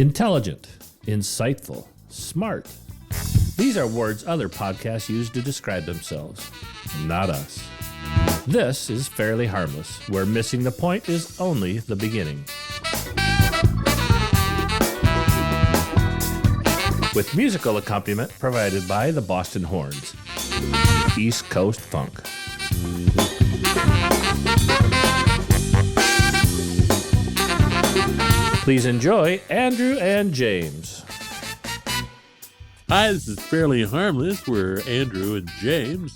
Intelligent, insightful, smart. These are words other podcasts use to describe themselves, not us. This is Fairly Harmless, where missing the point is only the beginning. With musical accompaniment provided by the Boston Horns. East Coast Funk. Please enjoy Andrew and James. Hi, this is Fairly Harmless. We're Andrew and James.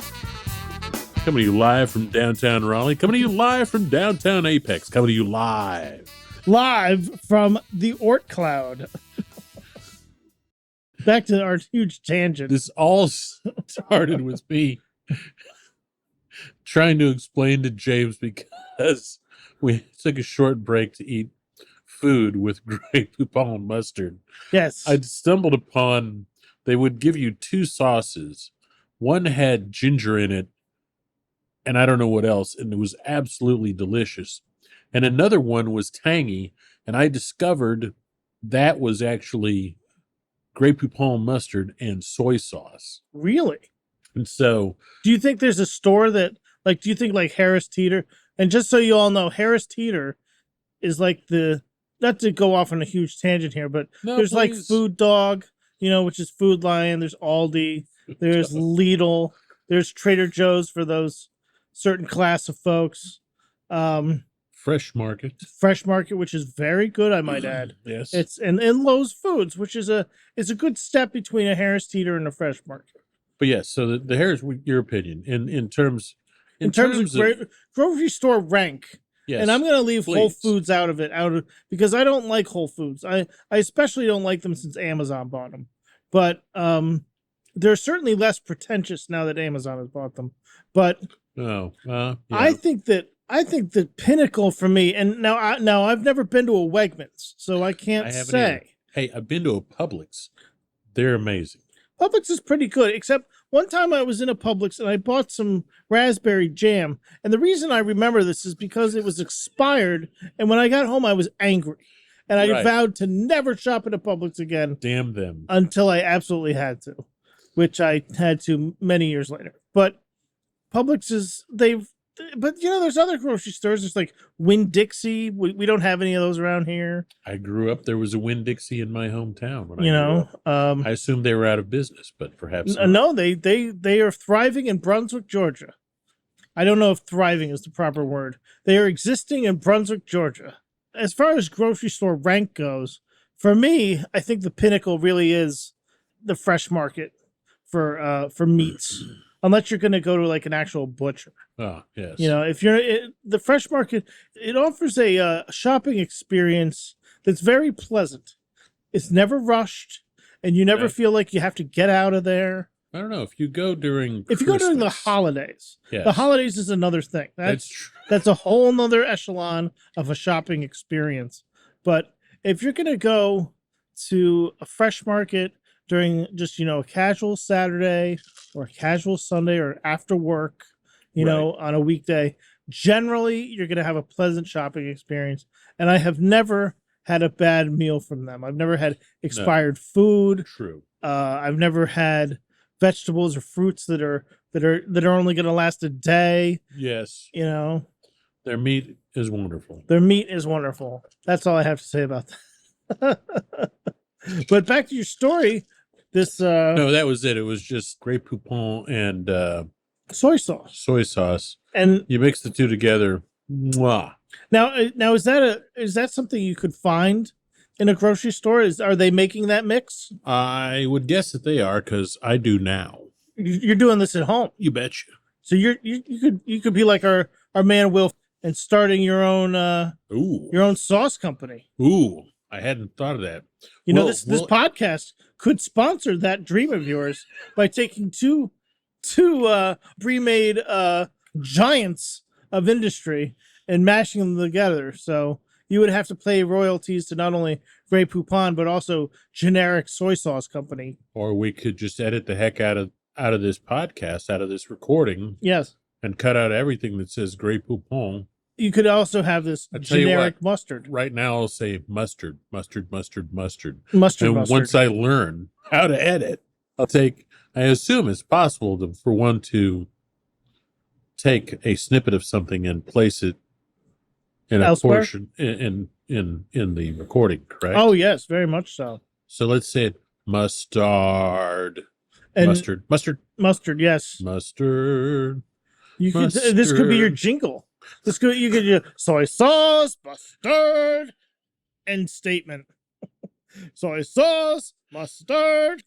Coming to you live from downtown Raleigh. Coming to you live from downtown Apex. Coming to you live. Live from the Oort Cloud. Back to our huge tangent. This all started with me trying to explain to James because we took a short break to eat food with Grey Poupon mustard. Yes. I'd stumbled upon, they would give you two sauces. One had ginger in it, and I don't know what else, and it was absolutely delicious. And another one was tangy, and I discovered that was actually Grey Poupon mustard and soy sauce. Really? And so, do you think there's a store that, like, do you think like Harris Teeter? And just so you all know, Harris Teeter is like the, not to go off on a huge tangent here, but there's like Food Dog, you know, which is Food Lion. There's Aldi. There's Lidl. There's Trader Joe's for those certain class of folks. Fresh Market, which is very good, I might add. Yes, it's and Lowe's Foods, which is a good step between a Harris Teeter and a Fresh Market. But yes, so the Harris, your opinion in terms of grocery store rank. Yes, and I'm going to leave Whole Foods out of it, because I don't like Whole Foods. I especially don't like them since Amazon bought them. But they're certainly less pretentious now that Amazon has bought them. But yeah. I think the pinnacle for me, and now I've never been to a Wegmans, so I can't say. Either. Hey, I've been to a Publix. They're amazing. Publix is pretty good, except one time I was in a Publix and I bought some raspberry jam. And the reason I remember this is because it was expired. And when I got home, I was angry. And I vowed to never shop at a Publix again. Damn them. Until I absolutely had to, which I had to many years later. But Publix is, but you know, there's other grocery stores. There's like Winn-Dixie. We don't have any of those around here. I grew up, there was a Winn-Dixie in my hometown. When I assumed they were out of business, but perhaps not. No, they are thriving in Brunswick, Georgia. I don't know if thriving is the proper word. They are existing in Brunswick, Georgia. As far as grocery store rank goes, for me, I think the pinnacle really is the Fresh Market for meats. Unless you're going to go to like an actual butcher. Oh, yes. You know, if the Fresh Market, it offers a shopping experience that's very pleasant. It's never rushed, and you never feel like you have to get out of there. I don't know. If you go during the holidays, yes. The holidays is another thing. That's true. That's a whole nother echelon of a shopping experience. But if you're going to go to a Fresh Market during just, a casual Saturday or a casual Sunday or after work, on a weekday, generally you're going to have a pleasant shopping experience. And I have never had a bad meal from them. I've never had expired food. True. I've never had vegetables or fruits that are only going to last a day. Yes. Their meat is wonderful. That's all I have to say about that. But back to your story. No, that was it. It was just Grey Poupon and soy sauce. And you mix the two together. Mwah. Now is that something you could find in a grocery store? Are they making that mix? I would guess that they are, because I do now. You're doing this at home. You betcha. So you could be like our man Will and starting your own sauce company. Ooh. I hadn't thought of that. This podcast could sponsor that dream of yours by taking two pre-made giants of industry and mashing them together. So you would have to pay royalties to not only Grey Poupon but also generic soy sauce company. Or we could just edit the heck out of this podcast, out of this recording. Yes. And cut out everything that says Grey Poupon. You could also have this I tell you generic what, mustard. right now I'll say mustard. Mustard, And mustard. once I learn how to edit, I assume it's possible for one to take a snippet of something and place it in a Elsewhere? portion in the recording, correct? Oh, yes, very much so. So let's say it mustard. And Mustard. Yes. Mustard. You could. This could be your jingle. You could do soy sauce, mustard, end statement. Soy sauce, mustard.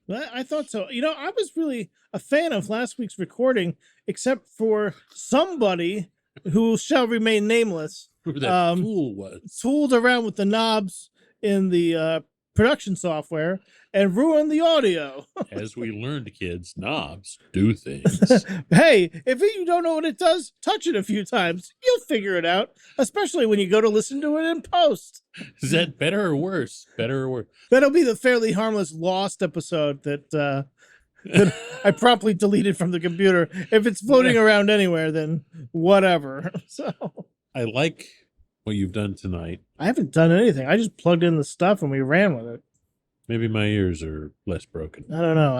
I thought so. I was really a fan of last week's recording, except for somebody who shall remain nameless. Who that fool was. Fooled around with the knobs in the production software and ruined the audio. As we learned, kids, knobs do things. Hey, if you don't know what it does, touch it a few times. You'll figure it out, especially when you go to listen to it in post. Is that better or worse? Better or worse? That'll be the Fairly Harmless Lost episode that I promptly deleted from the computer. If it's floating around anywhere, then whatever. So I like what you've done tonight. I haven't done anything. I just plugged in the stuff and we ran with it. Maybe my ears are less broken. I don't know.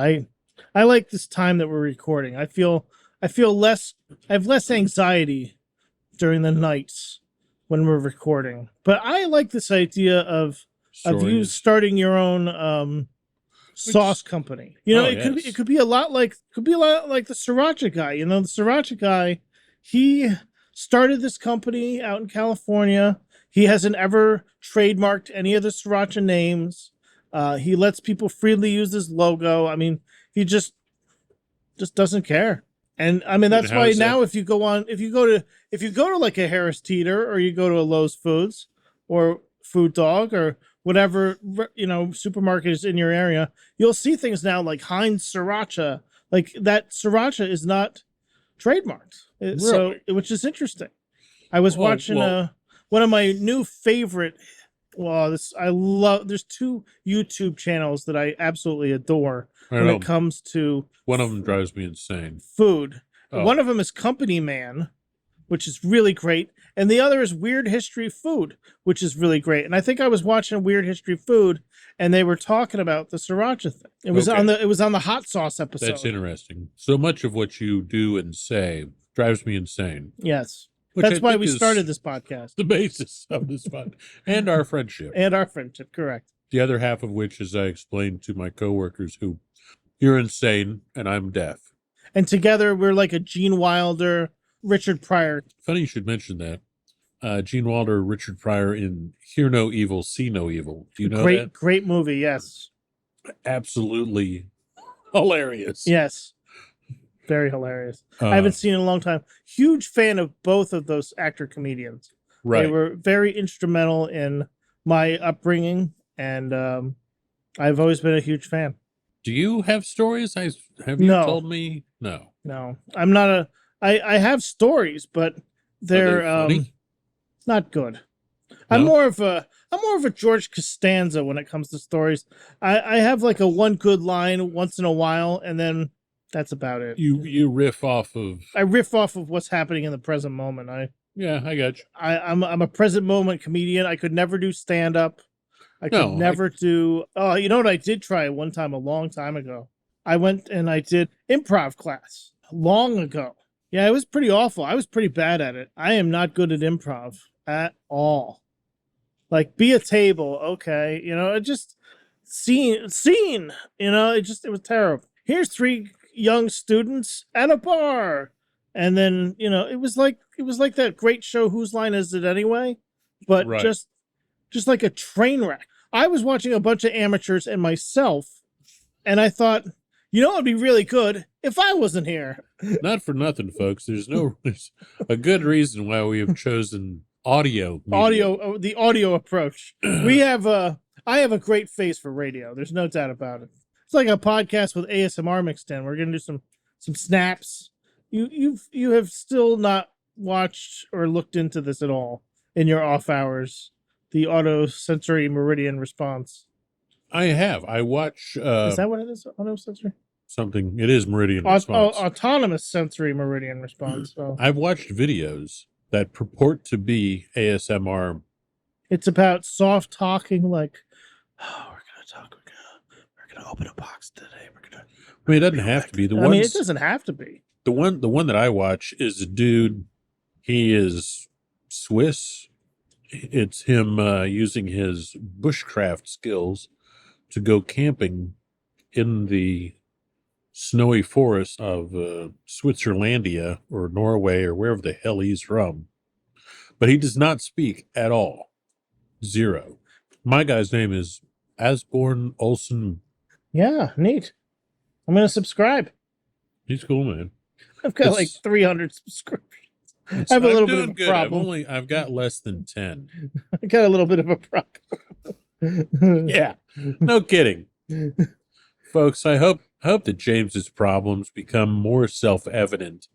I like this time that we're recording. I have less anxiety during the nights when we're recording. But I like this idea of you starting your own sauce company. It could be a lot like the sriracha guy. The sriracha guy, he started this company out in California. He hasn't ever trademarked any of the sriracha names. He lets people freely use his logo. I mean, he just doesn't care. And I mean, that's why now if you go to like a Harris Teeter or you go to a Lowe's Foods or Food Dog or whatever, supermarket is in your area, you'll see things now like Heinz Sriracha. Like that sriracha is not trademarked. Really? So, which is interesting. I was watching one of my new favorite. There's two YouTube channels that I absolutely adore when it comes to one of them drives me insane. Food. One of them is Company Man, which is really great, and the other is Weird History Food, which is really great. And I think I was watching Weird History Food, and they were talking about the sriracha thing. It was on the hot sauce episode. That's interesting. So much of what you do and say drives me insane. Yes. That's why we started this podcast. The basis of this podcast. And our friendship. Correct. The other half of which is I explained to my coworkers who, you're insane and I'm deaf. And together we're like a Gene Wilder, Richard Pryor. Funny you should mention that. Gene Wilder, Richard Pryor in Hear No Evil, See No Evil. Do you know that? Great movie, yes. Absolutely hilarious. Yes. Very hilarious. I haven't seen it in a long time. Huge fan of both of those actor-comedians. Right. They were very instrumental in my upbringing, and I've always been a huge fan. Do you have stories? Have you told me? No. No. I'm not I have stories, but they're not good. No? I'm more of a George Costanza when it comes to stories. I have like a one good line once in a while, and then that's about it. You riff off of... I riff off of what's happening in the present moment. I got you. I'm a present moment comedian. I could never do stand-up. I could never do... Oh, you know what I did try one time a long time ago? I went and I did improv class long ago. Yeah, it was pretty awful. I was pretty bad at it. I am not good at improv at all. Like, be a table, okay. It just... Scene. It was terrible. Here's 3 young students at a bar, and then it was like that great show Whose Line Is It Anyway, but just like a train wreck. I was watching a bunch of amateurs and myself, and I thought, it'd be really good if I wasn't here. Not for nothing, folks. There's a good reason why we have chosen audio media. The audio approach. I have a great face for radio. There's no doubt about it. It's like a podcast with ASMR mixed in. We're gonna do some snaps. You have still not watched or looked into this at all in your off hours. The auto sensory meridian response. I have. I watch. Is that what it is? Auto sensory. Something. It is meridian response. Autonomous sensory meridian response. So. I've watched videos that purport to be ASMR. It's about soft talking, like, oh, we're gonna talk. We're gonna open a box today. I mean, it doesn't have to be. I mean, it doesn't have to be. The one that I watch is a dude. He is Swiss. It's him using his bushcraft skills to go camping in the snowy forest of Switzerlandia or Norway or wherever the hell he's from. But he does not speak at all. Zero. My guy's name is Asborn Olsen. Yeah, neat. I'm going to subscribe. He's cool, man. I've got like 300 subscriptions. I have a little bit of a problem. I've got less than 10. I got a little bit of a problem. Yeah, no kidding. Folks, I hope that James's problems become more self-evident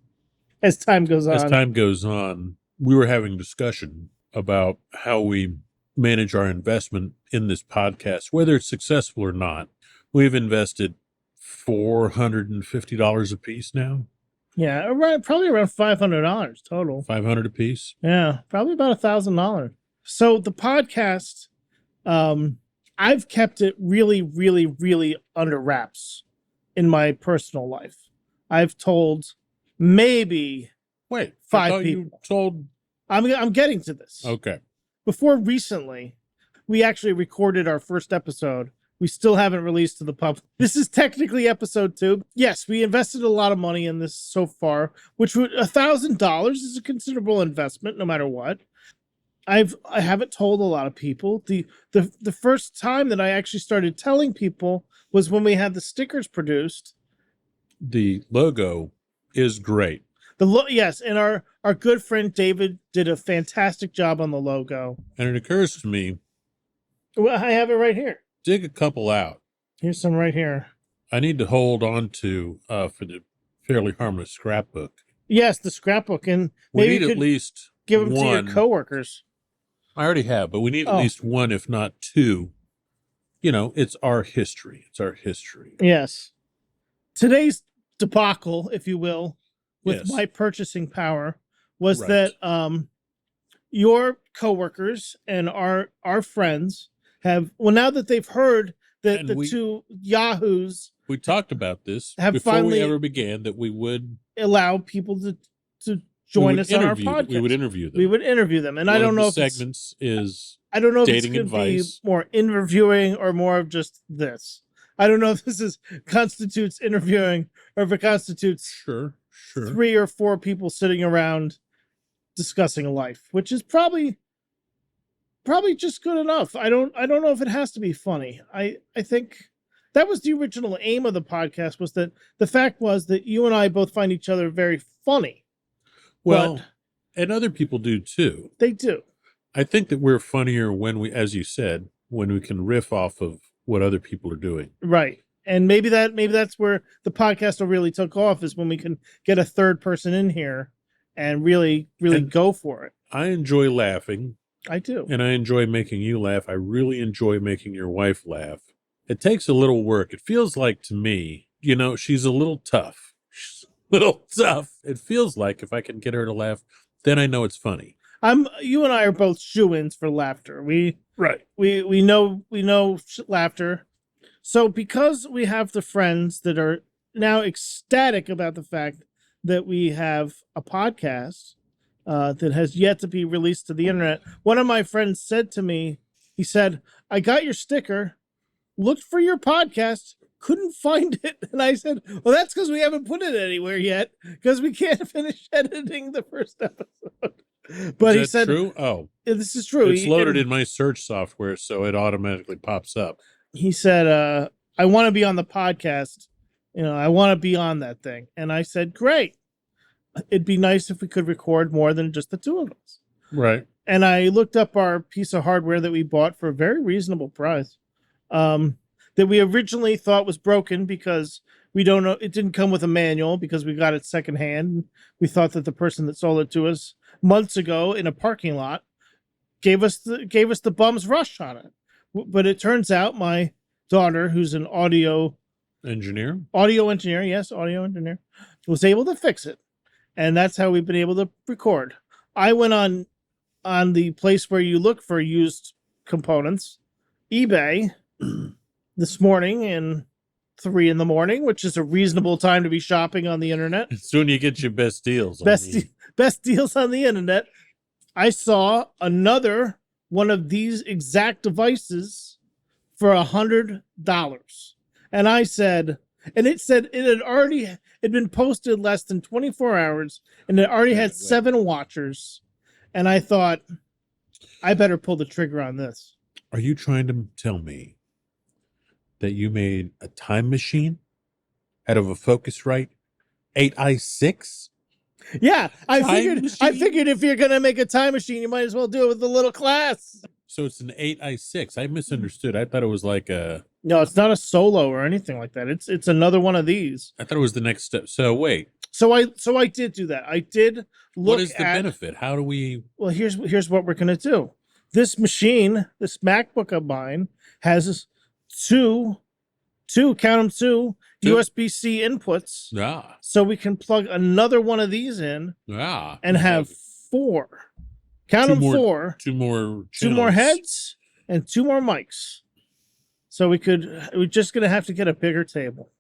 as time goes on. As time goes on, we were having discussion about how we manage our investment in this podcast, whether it's successful or not. We've invested $450 a piece now. Yeah, probably around $500 total. $500 a piece. Yeah, probably about $1,000. So the podcast, I've kept it really, really, really under wraps in my personal life. I've told maybe 5 people. You told. I'm getting to this. Okay. Before recently, we actually recorded our first episode. We still haven't released to the public. This is technically episode 2. Yes, we invested a lot of money in this so far, which would $1,000 is a considerable investment, no matter what. I haven't told a lot of people. The first time that I actually started telling people was when we had the stickers produced. The logo is great. Yes, and our good friend David did a fantastic job on the logo. And it occurs to me, well, I have it right here. Dig a couple out. Here's some right here. I need to hold on to for the Fairly Harmless scrapbook. Yes, the scrapbook, and we maybe need at least give them one. to your coworkers. I already have, but we need at least one, if not two. You know, it's our history. It's our history. Yes. Today's debacle, if you will, with my purchasing power was that your coworkers and our friends have, well, now that they've heard that the two yahoos, we talked about this have before finally we ever began, that we would allow people to join us on our podcast. We would interview them. We would interview them, and I don't know if segments is I don't know if dating it's going to be advice. more interviewing or more of just this. I don't know if this constitutes interviewing or if it constitutes sure 3 or 4 people sitting around discussing life, which is probably just good enough. I don't know if it has to be funny. I think that was the original aim of the podcast, was that the fact was that you and I both find each other very funny. Well, and other people do too. They do. I think that we're funnier when we, as you said, when we can riff off of what other people are doing. Right. And maybe that's where the podcast will really take off, is when we can get a third person in here and really go for it. I enjoy laughing. I do. And I enjoy making you laugh. I really enjoy making your wife laugh. It takes a little work. It feels like, to me, you know, she's a little tough. She's a little tough. It feels like if I can get her to laugh, then I know it's funny. You and I are both shoo-ins for laughter. We know laughter. So because we have the friends that are now ecstatic about the fact that we have a podcast that has yet to be released to the internet, one of my friends said to me, he said, "I got your sticker, looked for your podcast, couldn't find it." And I said, "Well, that's because we haven't put it anywhere yet, because we can't finish editing the first episode." But he said, "True? Oh, this is true. It's loaded in my search software, so it automatically pops up." He said, "I want to be on the podcast. You know, I want to be on that thing." And I said, "Great. It'd be nice if we could record more than just the two of us." Right. And I looked up our piece of hardware that we bought for a very reasonable price, that we originally thought was broken because we don't know. It didn't come with a manual because we got it secondhand. We thought that the person that sold it to us months ago in a parking lot gave us the bum's rush on it. But it turns out my daughter, who's an audio engineer, was able to fix it. And that's how we've been able to record. I went on the place where you look for used components, eBay, this morning and 3 a.m, which is a reasonable time to be shopping on the internet. Soon you get your best deals. Best deals on the internet. I saw another one of these exact devices for $100. And I said, and it said it had been posted less than 24 hours and it already had 7 watchers. And I thought, I better pull the trigger on this. Are you trying to tell me that you made a time machine out of a Focusrite 8i6? Yeah, I figured if you're gonna make a time machine, you might as well do it with a little class. So it's an 8i6. I misunderstood. I thought it was like a... No, it's not a Solo or anything like that. It's another one of these. I thought it was the next step. So wait. So I did do that. I did look. What is the benefit? How do we... Well, here's what we're gonna do. This machine, this MacBook of mine, has two USB-C inputs. Ah. So we can plug another one of these in and have 4. Count them 4. 2 more channels. 2 more heads and 2 more mics. So we're just going to have to get a bigger table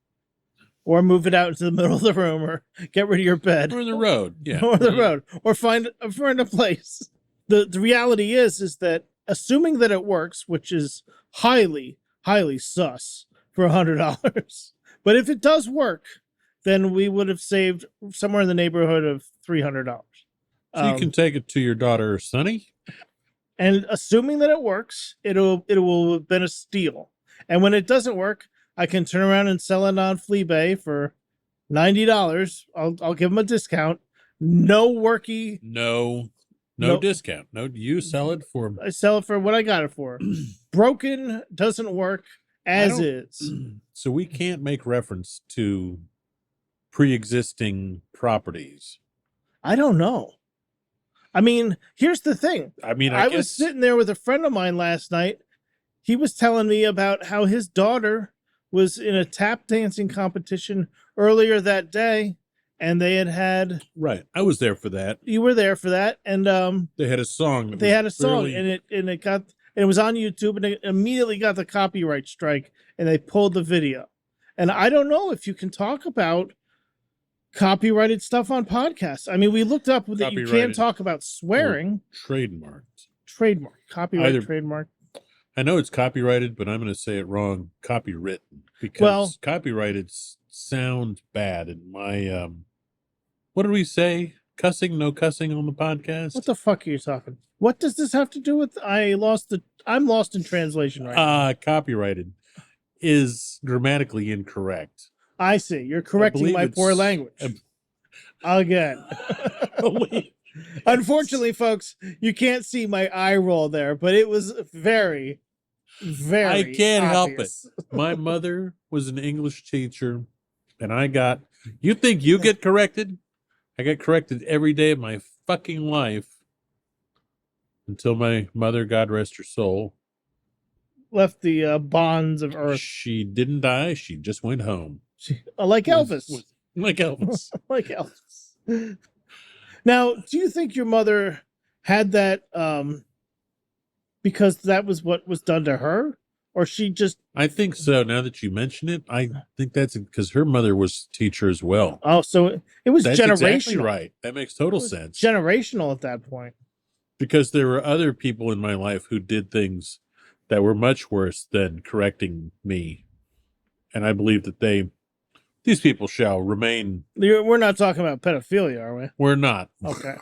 or move it out into the middle of the room or get rid of your bed. Or the road. Yeah. Or the road. Or find a place. The reality is that assuming that it works, which is highly, highly sus for $100. But if it does work, then we would have saved somewhere in the neighborhood of $300. So you can take it to your daughter, Sonny. And assuming that it works, it will have been a steal. And when it doesn't work, I can turn around and sell it on Fleabay for $90. I'll give them a discount. No worky. No discount. No, you sell it for... I sell it for what I got it for. Broken, doesn't work as is. So we can't make reference to pre-existing properties. I don't know. I mean, here's the thing. I mean, I was sitting there with a friend of mine last night. He was telling me about how his daughter was in a tap dancing competition earlier that day, and they had right. I was there for that. You were there for that, and they had a song. And it was on YouTube, and it immediately got the copyright strike, and they pulled the video. And I don't know if you can talk about copyrighted stuff on podcasts. I mean, we looked up that you can't talk about swearing. Trademark. Copyright, trademark. I know it's copyrighted, but I'm going to say it wrong. Copywritten. Because copyrighted sounds bad. And my, what did we say? Cussing, no cussing on the podcast? What the fuck are you talking? What does this have to do with? I'm lost in translation right now. Copyrighted is grammatically incorrect. I see. You're correcting my poor language. Again. Unfortunately, folks, you can't see my eye roll there, but it was very, very I can't obvious. help it. My mother was an English teacher, and you think you get corrected? I got corrected every day of my fucking life until my mother, God rest her soul, left the bonds of earth. She didn't die. She just went home. Like Elvis. Like Elvis. Like Elvis. Now, do you think your mother had that because that was what was done to her? Or she just... I think so. Now that you mention it, I think that's because her mother was a teacher as well. Oh, so it was that's generational. Exactly right. That makes total sense. Generational at that point. Because there were other people in my life who did things that were much worse than correcting me. And I believe that these people shall remain. We're not talking about pedophilia, are we? We're not. Okay.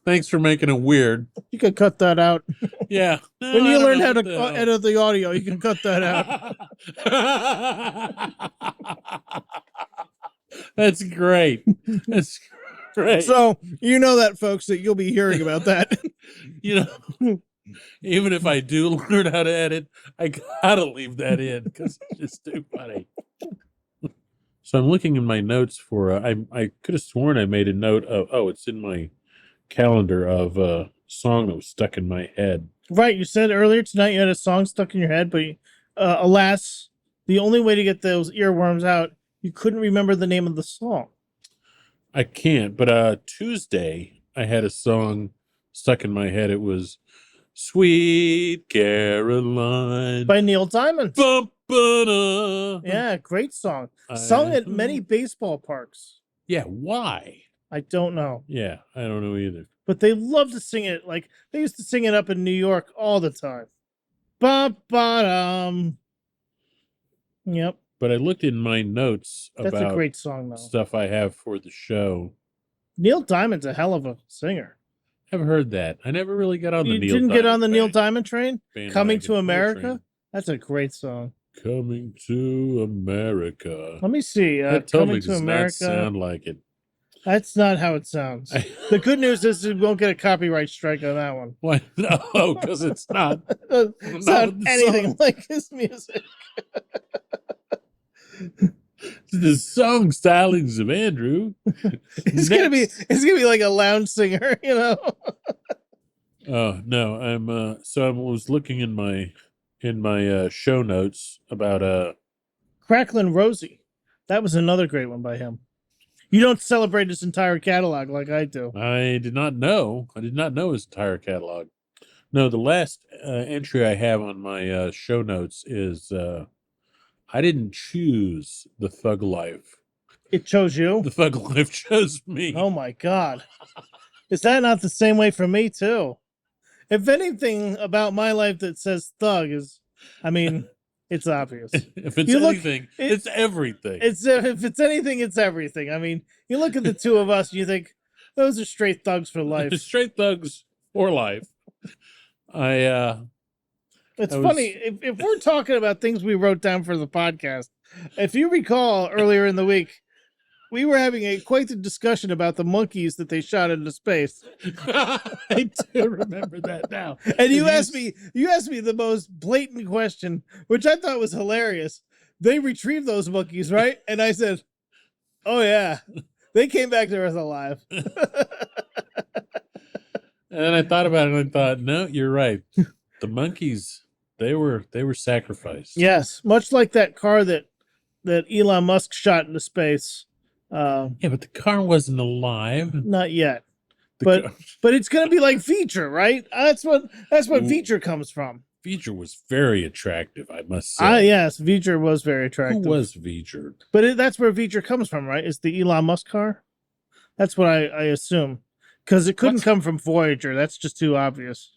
Thanks for making it weird. You can cut that out. Yeah. No, when you learn how to edit the audio, you can cut that out. That's great. That's great. So, you know that, folks, that you'll be hearing about that. Even if I do learn how to edit, I gotta leave that in because it's just too funny. So I'm looking in my notes for, I could have sworn I made a note of, it's in my calendar of a song that was stuck in my head. Right. You said earlier tonight you had a song stuck in your head, but alas, the only way to get those earworms out, you couldn't remember the name of the song. I can't, but Tuesday, I had a song stuck in my head. It was Sweet Caroline. By Neil Diamond. Bum-ba-da. Yeah, great song. Sung at many baseball parks. Yeah, why? I don't know. Yeah, I don't know either. But they love to sing it. Like, they used to sing it up in New York all the time. Ba-ba-dum. Yep. But I looked in my notes That's about a great song, though. stuff I have for the show. Neil Diamond's a hell of a singer. I've heard that. I never really got on the You Neil didn't Diamond get on the Neil band- Diamond train? bandwagon Coming to train. America? That's a great song. Coming to America. Let me see. That totally Coming to does America. not sound like it. That's not how it sounds. The good news is we won't get a copyright strike on that one. Why? No, because it's not. It doesn't sound the anything song. like his music. The song stylings of Andrew. It's gonna be like a lounge singer, you know. Oh no, I was looking in my show notes about Cracklin' Rosie. That was another great one by him. You don't celebrate his entire catalog like I do. I did not know his entire catalog. No, the last entry I have on my show notes is I didn't choose the Thug Life. It chose you. The Thug Life chose me. Oh my God. Is that not the same way for me too? If anything about my life that says thug is, I mean, it's obvious. If it's You look- anything, it's everything. If it's anything, it's everything. I mean, you look at the two of us and you think, those are straight thugs for life. Straight thugs for life. It's I was- funny, if we're talking about things we wrote down for the podcast, if you recall earlier in the week, we were having quite the discussion about the monkeys that they shot into space. I do remember that now. And you asked me the most blatant question, which I thought was hilarious. They retrieved those monkeys, right? And I said, "Oh yeah, they came back to Earth alive." And then I thought about it and I thought, no, you're right. The monkeys, they were sacrificed. Yes, much like that car that Elon Musk shot into space. Yeah, but the car wasn't alive. Not yet, The but it's gonna be like Feature, right? That's what Ooh. Feature comes from. Feature was very attractive, I must say. Yes, Feature was very attractive. Who was Feature? But that's where Feature comes from, right? It's the Elon Musk car. That's what I assume, because it couldn't come from Voyager. That's just too obvious.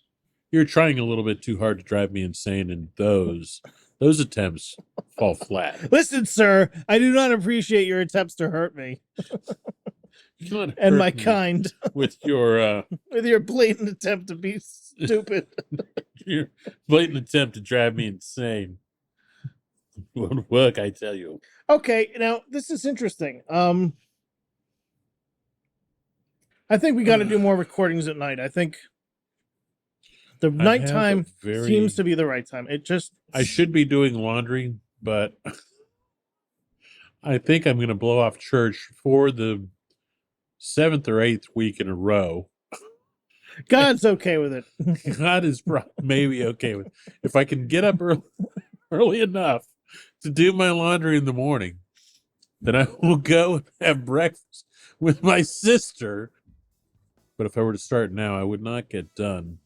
You're trying a little bit too hard to drive me insane, and those attempts fall flat. Listen, sir, I do not appreciate your attempts to hurt me You cannot and hurt my me kind with your with your blatant attempt to be stupid. your blatant attempt to drive me insane. Won't work, I tell you. Okay, now this is interesting. I think we got to do more recordings at night. I think the nighttime seems to be the right time. I should be doing laundry, but I think I'm going to blow off church for the 7th or 8th week in a row. God's okay with it. God is maybe okay with it. If I can get up early enough to do my laundry in the morning, then I will go and have breakfast with my sister. But if I were to start now, I would not get done.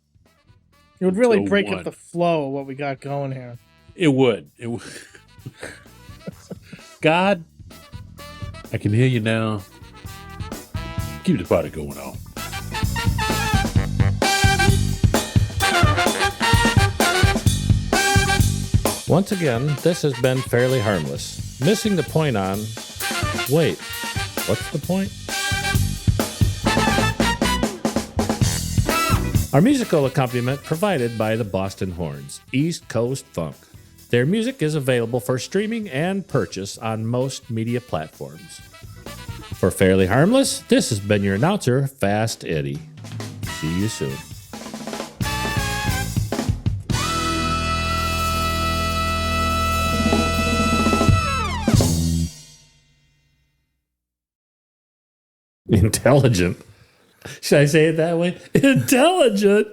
It would really Until break 1. up the flow of what we got going here. It would. God, I can hear you now. Keep the party going on. Once again, this has been Fairly Harmless. Missing the point on... Wait, what's the point? Our musical accompaniment provided by the Boston Horns, East Coast Funk. Their music is available for streaming and purchase on most media platforms. For Fairly Harmless, this has been your announcer, Fast Eddie. See you soon. Intelligent. Should I say it that way? Intelligent.